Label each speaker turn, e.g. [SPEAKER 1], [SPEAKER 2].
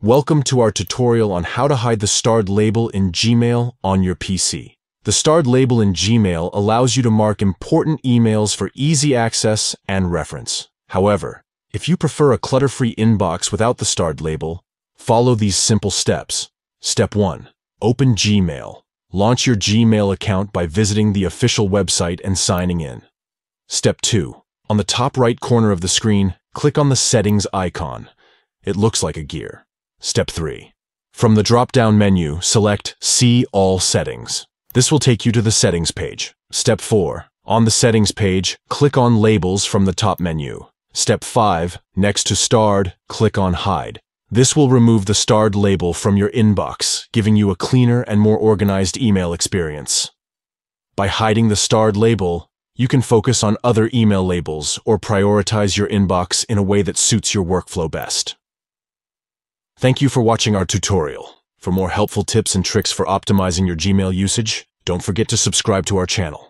[SPEAKER 1] Welcome to our tutorial on how to hide the starred label in Gmail on your PC. The starred label in Gmail allows you to mark important emails for easy access and reference. However, if you prefer a clutter-free inbox without the starred label, follow these simple steps. Step 1. Open Gmail. Launch your Gmail account by visiting the official website and signing in. Step 2. On the top right corner of the screen, click on the Settings icon. It looks like a gear. Step 3. From the drop-down menu, select See All Settings. This will take you to the Settings page. Step 4. On the Settings page, click on Labels from the top menu. Step 5. Next to Starred, click on Hide. This will remove the starred label from your inbox, giving you a cleaner and more organized email experience. By hiding the starred label, you can focus on other email labels or prioritize your inbox in a way that suits your workflow best. Thank you for watching our tutorial. For more helpful tips and tricks for optimizing your Gmail usage, don't forget to subscribe to our channel.